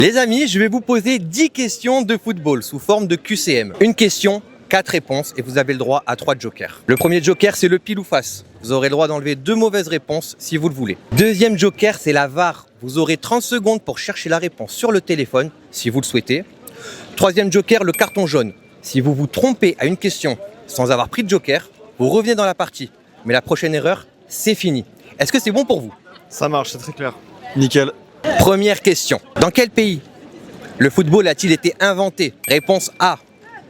Les amis, je vais vous poser 10 questions de football sous forme de QCM. Une question, 4 réponses et vous avez le droit à 3 jokers. Le premier joker, c'est le pile ou face. Vous aurez le droit d'enlever 2 mauvaises réponses si vous le voulez. Deuxième joker, c'est la VAR. Vous aurez 30 secondes pour chercher la réponse sur le téléphone si vous le souhaitez. Troisième joker, le carton jaune. Si vous vous trompez à une question sans avoir pris de joker, vous revenez dans la partie. Mais la prochaine erreur, c'est fini. Est-ce que c'est bon pour vous? Ça marche, c'est très clair. Nickel. Première question. Dans quel pays le football a-t-il été inventé? Réponse A,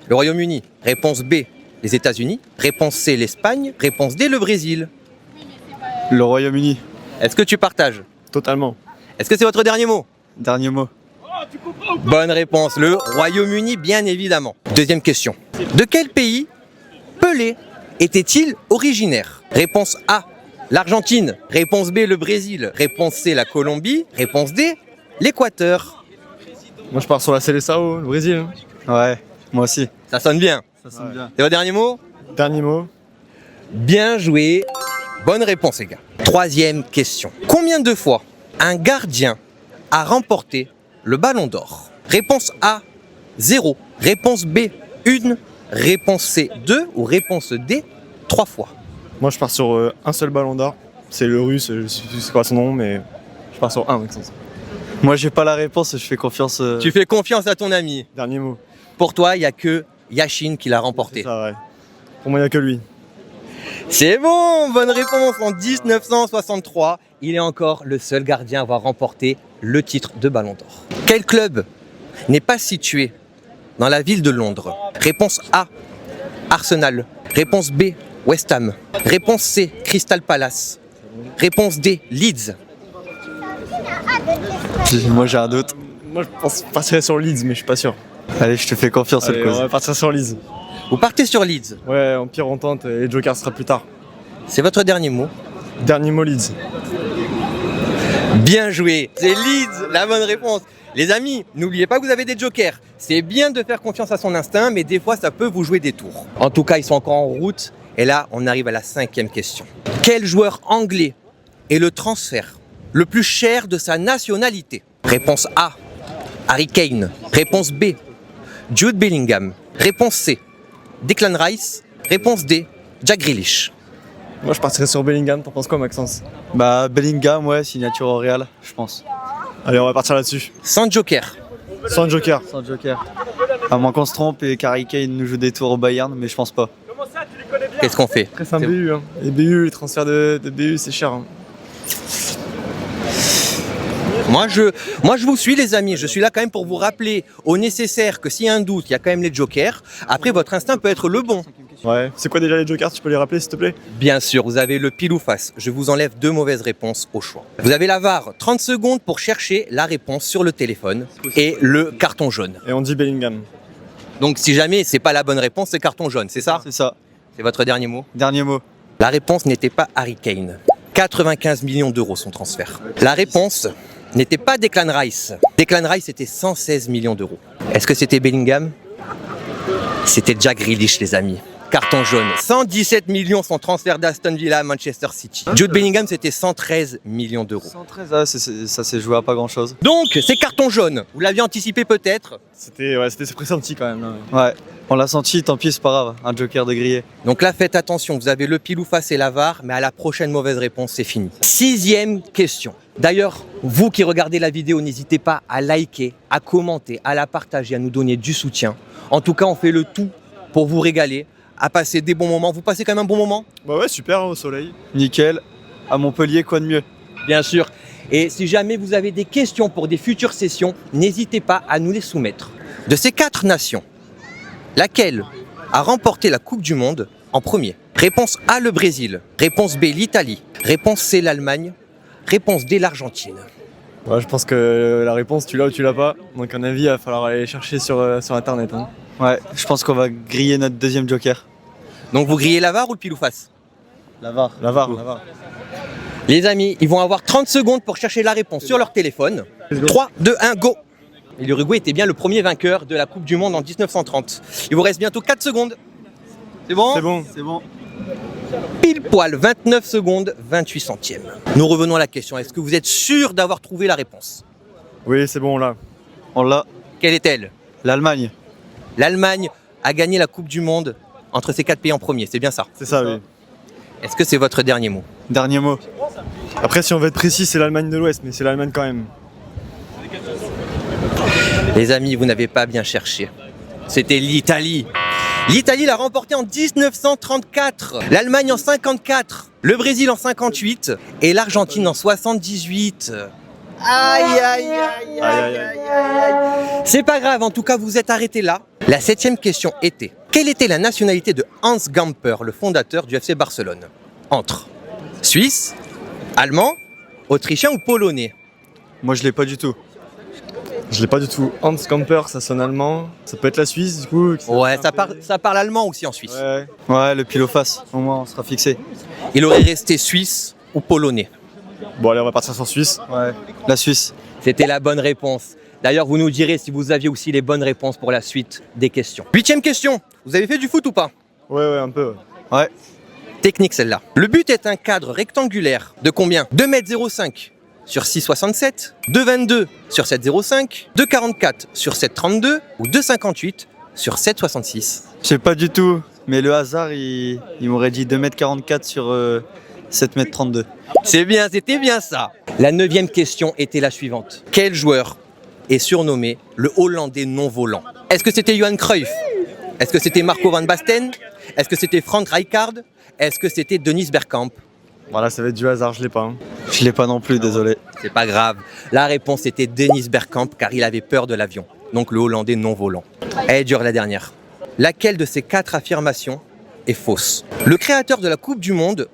le Royaume-Uni. Réponse B, les États-Unis. Réponse C, l'Espagne. Réponse D, le Brésil. Le Royaume-Uni. Est-ce que tu partages? Totalement. Est-ce que c'est votre dernier mot? Dernier mot. Bonne réponse, le Royaume-Uni, bien évidemment. Deuxième question. De quel pays Pelé était-il originaire? Réponse A, l'Argentine. Réponse B, le Brésil. Réponse C, la Colombie. Réponse D, l'Équateur. Moi je pars sur la Seleção, le Brésil. Ouais, moi aussi. Ça sonne bien. Ça sonne bien. C'est votre dernier mot? Dernier mot. Bien joué. Bonne réponse, les gars. Troisième question. Combien de fois un gardien a remporté le ballon d'or? Réponse A, 0. Réponse B, 1. Réponse C, 2. Ou réponse D, 3 fois. Moi je pars sur un seul ballon d'or. C'est le russe, je sais pas son nom, mais je pars sur un, Maxence. Moi j'ai pas la réponse, je fais confiance. Tu fais confiance à ton ami. Dernier mot. Pour toi, il n'y a que Yashin qui l'a remporté. C'est ça, ouais. Pour moi il n'y a que lui. C'est bon, bonne réponse. En 1963, il est encore le seul gardien à avoir remporté le titre de Ballon d'Or. Quel club n'est pas situé dans la ville de Londres? Réponse A, Arsenal. Réponse B, West Ham. Réponse C, Crystal Palace. Réponse D, Leeds. Moi j'ai un doute. Moi je partirais sur Leeds, mais je suis pas sûr. Allez, je te fais confiance, Allez, cette on cause. va partir sur Leeds. Vous partez sur Leeds. Ouais, en pire on tente et Joker sera plus tard. C'est votre dernier mot. Dernier mot Leeds. Bien joué, c'est Leeds, la bonne réponse. Les amis, n'oubliez pas que vous avez des jokers. C'est bien de faire confiance à son instinct, mais des fois ça peut vous jouer des tours. En tout cas, ils sont encore en route. Et là, on arrive à la 5e question. Quel joueur anglais est le transfert le plus cher de sa nationalité? Réponse A, Harry Kane. Réponse B, Jude Bellingham. Réponse C, Declan Rice. Réponse D, Jack Grealish. Moi je partirais sur Bellingham, t'en penses quoi Maxence? Bah Bellingham, ouais, signature au Real, je pense. Allez, on va partir là-dessus. Sans joker. Sans Joker. Sans joker. À moins qu'on se trompe et qu'Harry Kane nous joue des tours au Bayern, mais je pense pas. Qu'est-ce qu'on fait? Après c'est un BU, hein. Les BU, les transferts de BU c'est cher. Hein. Moi je vous suis les amis, je suis là quand même pour vous rappeler au nécessaire que s'il y a un doute, il y a quand même les jokers. Après votre instinct peut être le bon. Ouais. C'est quoi déjà les Jokers? Tu peux les rappeler s'il te plaît? Bien sûr, vous avez le pile ou face. Je vous enlève 2 mauvaises réponses au choix. Vous avez la VAR, 30 secondes pour chercher la réponse sur le téléphone et le carton jaune. Et on dit Bellingham. Donc si jamais c'est pas la bonne réponse, c'est carton jaune, c'est ça? C'est ça. C'est votre dernier mot? Dernier mot. La réponse n'était pas Harry Kane. 95 millions d'euros son transfert. La réponse n'était pas Declan Rice. Declan Rice était 116 millions d'euros. Est-ce que c'était Bellingham? C'était Jack Grealish les amis. Carton jaune. 117 millions son transfert d'Aston Villa à Manchester City. Jude Bellingham c'était 113 millions d'euros. 113, ah, ça s'est joué à pas grand chose. Donc c'est carton jaune. Vous l'aviez anticipé peut-être. C'était pressenti quand même. Là. Ouais, on l'a senti, tant pis, c'est pas grave. Un joker de grillé. Donc là faites attention, vous avez le pile ou face et la VAR, mais à la prochaine mauvaise réponse c'est fini. 6e question. D'ailleurs, vous qui regardez la vidéo, n'hésitez pas à liker, à commenter, à la partager, à nous donner du soutien. En tout cas, on fait le tout pour vous régaler, à passer des bons moments. Vous passez quand même un bon moment? Bah ouais, super, au soleil. Nickel. À Montpellier, quoi de mieux? Bien sûr. Et si jamais vous avez des questions pour des futures sessions, n'hésitez pas à nous les soumettre. De ces 4 nations, laquelle a remporté la Coupe du Monde en premier? Réponse A, le Brésil. Réponse B, l'Italie. Réponse C, l'Allemagne. Réponse D, l'Argentine. Ouais, je pense que la réponse, tu l'as ou tu l'as pas. Donc, à mon avis, il va falloir aller chercher sur internet. Hein. Ouais, je pense qu'on va griller notre deuxième joker. Donc vous grillez la VAR ou le pile ou face? La VAR. La VAR, la VAR. Les amis, ils vont avoir 30 secondes pour chercher la réponse sur leur téléphone. 3, 2, 1, go! Et l'Uruguay était bien le premier vainqueur de la Coupe du Monde en 1930. Il vous reste bientôt 4 secondes. C'est bon? C'est bon. C'est bon. Pile poil, 29 secondes, 28 centièmes. Nous revenons à la question. Est-ce que vous êtes sûr d'avoir trouvé la réponse? Oui, c'est bon là. On l'a. Quelle est-elle? L'Allemagne. L'Allemagne a gagné la Coupe du Monde entre ces 4 pays en premier, c'est bien ça? C'est ça, oui. Est-ce que c'est votre dernier mot? Dernier mot. Après, si on veut être précis, c'est l'Allemagne de l'Ouest, mais c'est l'Allemagne quand même. Les amis, vous n'avez pas bien cherché. C'était l'Italie. L'Italie l'a remporté en 1934, l'Allemagne en 54, le Brésil en 58 et l'Argentine en 78. Aïe, aïe, aïe, aïe, aïe, aïe. C'est pas grave, en tout cas vous êtes arrêtés là. La 7e question était: quelle était la nationalité de Hans Gamper, le fondateur du FC Barcelone? Entre Suisse, Allemand, Autrichien ou Polonais? Moi, je l'ai pas du tout. Je l'ai pas du tout. Hans Gamper, ça sonne allemand. Ça peut être la Suisse, du coup. Ouais, ça parle allemand aussi en Suisse. Ouais. Ouais, le pile ou face. Au moins, on sera fixé. Il aurait resté Suisse ou Polonais? Bon, allez, on va partir sur Suisse. Ouais. La Suisse. C'était la bonne réponse. D'ailleurs, vous nous direz si vous aviez aussi les bonnes réponses pour la suite des questions. 8e question. Vous avez fait du foot ou pas? Ouais, un peu. Ouais. Technique celle-là. Le but est un cadre rectangulaire de combien? 2,05 m sur 6,67, 2,22 sur 7,05, 2,44 sur 7,32 ou 2,58 sur 7,66. Je sais pas du tout. Mais le hasard, il m'aurait dit 2,44 m sur 7,32 m. C'est bien, c'était bien ça. La 9e question était la suivante. Quel joueur est surnommé le Hollandais non-volant? Est-ce que c'était Johan Cruyff? Est-ce que c'était Marco van Basten? Est-ce que c'était Frank Rijkaard? Est-ce que c'était Dennis Bergkamp? Voilà, ça va être du hasard, je l'ai pas. Je l'ai pas non plus, désolé. C'est pas grave. La réponse était Dennis Bergkamp car il avait peur de l'avion. Donc le Hollandais non-volant. Elle est dure la dernière. Laquelle de ces 4 affirmations est fausse? Le créateur de la Coupe du Monde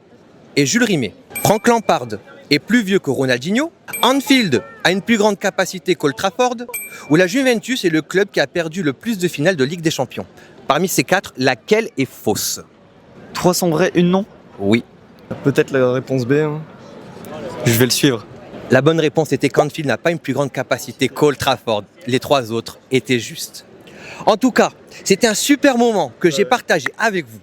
est Jules Rimet. Frank Lampard est plus vieux que Ronaldinho. Anfield a une plus grande capacité qu'Old Trafford. Ou la Juventus est le club qui a perdu le plus de finales de Ligue des Champions. Parmi ces 4, laquelle est fausse? 3 sont vrais, une non? Oui. Peut-être la réponse B. Hein. Je vais le suivre. La bonne réponse était qu'Anfield n'a pas une plus grande capacité qu'Old Trafford. Les 3 autres étaient justes. En tout cas, c'était un super moment que j'ai partagé avec vous.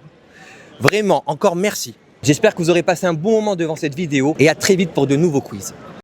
Vraiment, encore merci. J'espère que vous aurez passé un bon moment devant cette vidéo et à très vite pour de nouveaux quiz.